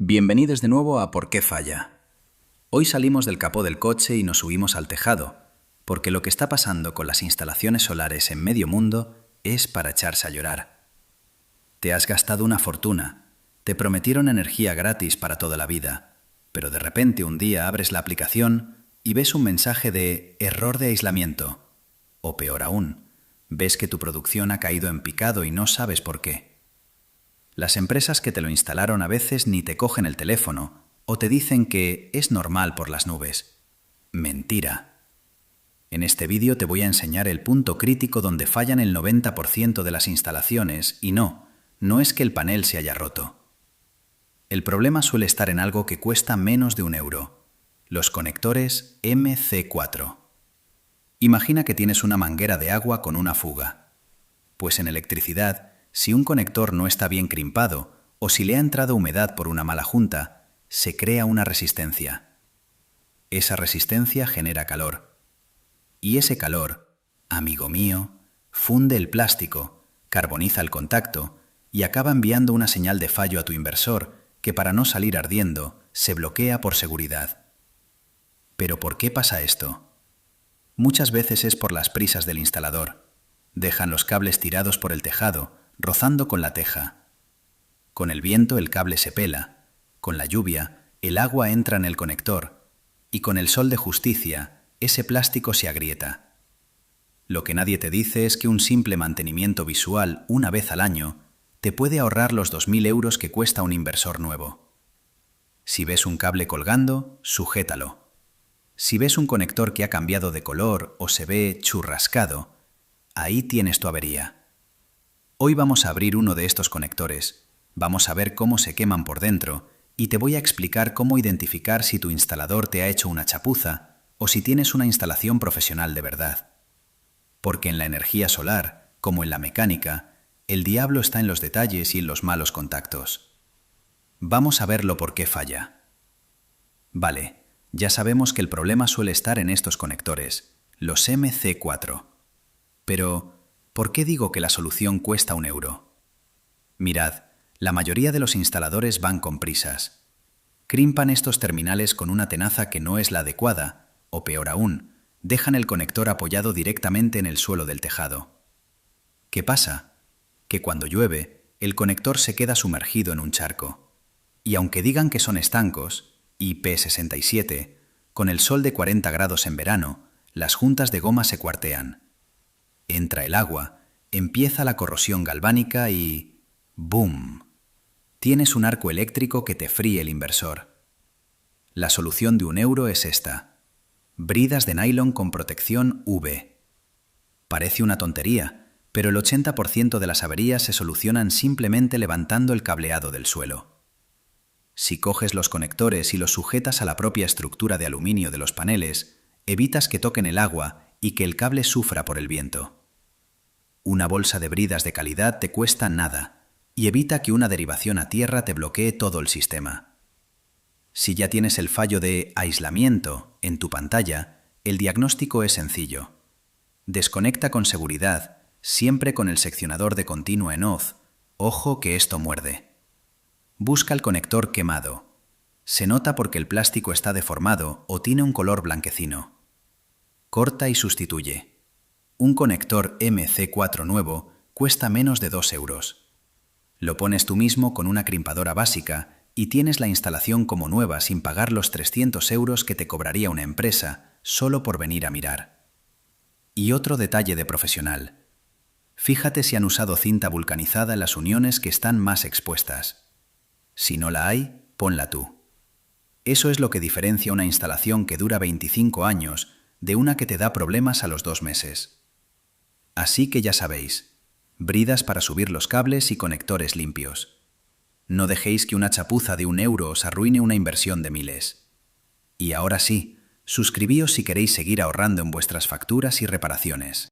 Bienvenidos de nuevo a ¿Por qué falla? Hoy salimos del capó del coche y nos subimos al tejado, porque lo que está pasando con las instalaciones solares en medio mundo es para echarse a llorar. Te has gastado una fortuna, te prometieron energía gratis para toda la vida, pero de repente un día abres la aplicación y ves un mensaje de error de aislamiento, o peor aún, ves que tu producción ha caído en picado y no sabes por qué. Las empresas que te lo instalaron a veces ni te cogen el teléfono o te dicen que es normal por las nubes. Mentira. En este vídeo te voy a enseñar el punto crítico donde fallan el 90% de las instalaciones y no es que el panel se haya roto. El problema suele estar en algo que cuesta menos de €1, los conectores MC4. Imagina que tienes una manguera de agua con una fuga. Pues en electricidad, si un conector no está bien crimpado o si le ha entrado humedad por una mala junta, se crea una resistencia. Esa resistencia genera calor. Y ese calor, amigo mío, funde el plástico, carboniza el contacto y acaba enviando una señal de fallo a tu inversor que para no salir ardiendo se bloquea por seguridad. ¿Pero por qué pasa esto? Muchas veces es por las prisas del instalador. Dejan los cables tirados por el tejado, rozando con la teja. Con el viento el cable se pela, con la lluvia el agua entra en el conector y con el sol de justicia ese plástico se agrieta. Lo que nadie te dice es que un simple mantenimiento visual una vez al año te puede ahorrar los 2.000 euros que cuesta un inversor nuevo. Si ves un cable colgando, sujétalo. Si ves un conector que ha cambiado de color o se ve churrascado, ahí tienes tu avería. Hoy vamos a abrir uno de estos conectores, vamos a ver cómo se queman por dentro y te voy a explicar cómo identificar si tu instalador te ha hecho una chapuza o si tienes una instalación profesional de verdad. Porque en la energía solar, como en la mecánica, el diablo está en los detalles y en los malos contactos. Vamos a verlo por qué falla. Vale, ya sabemos que el problema suele estar en estos conectores, los MC4. Pero ¿por qué digo que la solución cuesta €1? Mirad, la mayoría de los instaladores van con prisas. Crimpan estos terminales con una tenaza que no es la adecuada, o peor aún, dejan el conector apoyado directamente en el suelo del tejado. ¿Qué pasa? Que cuando llueve, el conector se queda sumergido en un charco. Y aunque digan que son estancos, IP67, con el sol de 40 grados en verano, las juntas de goma se cuartean. Entra el agua, empieza la corrosión galvánica y ¡boom! Tienes un arco eléctrico que te fríe el inversor. La solución de €1 es esta: bridas de nylon con protección UV. Parece una tontería, pero el 80% de las averías se solucionan simplemente levantando el cableado del suelo. Si coges los conectores y los sujetas a la propia estructura de aluminio de los paneles, evitas que toquen el agua y que el cable sufra por el viento. Una bolsa de bridas de calidad te cuesta nada y evita que una derivación a tierra te bloquee todo el sistema. Si ya tienes el fallo de aislamiento en tu pantalla, el diagnóstico es sencillo. Desconecta con seguridad, siempre con el seccionador de continuo en off. Ojo que esto muerde. Busca el conector quemado. Se nota porque el plástico está deformado o tiene un color blanquecino. Corta y sustituye. Un conector MC4 nuevo cuesta menos de €2. Lo pones tú mismo con una crimpadora básica y tienes la instalación como nueva sin pagar los 300 euros que te cobraría una empresa solo por venir a mirar. Y otro detalle de profesional. Fíjate si han usado cinta vulcanizada en las uniones que están más expuestas. Si no la hay, ponla tú. Eso es lo que diferencia una instalación que dura 25 años de una que te da problemas a los 2 meses. Así que ya sabéis, bridas para subir los cables y conectores limpios. No dejéis que una chapuza de €1 os arruine una inversión de miles. Y ahora sí, suscribíos si queréis seguir ahorrando en vuestras facturas y reparaciones.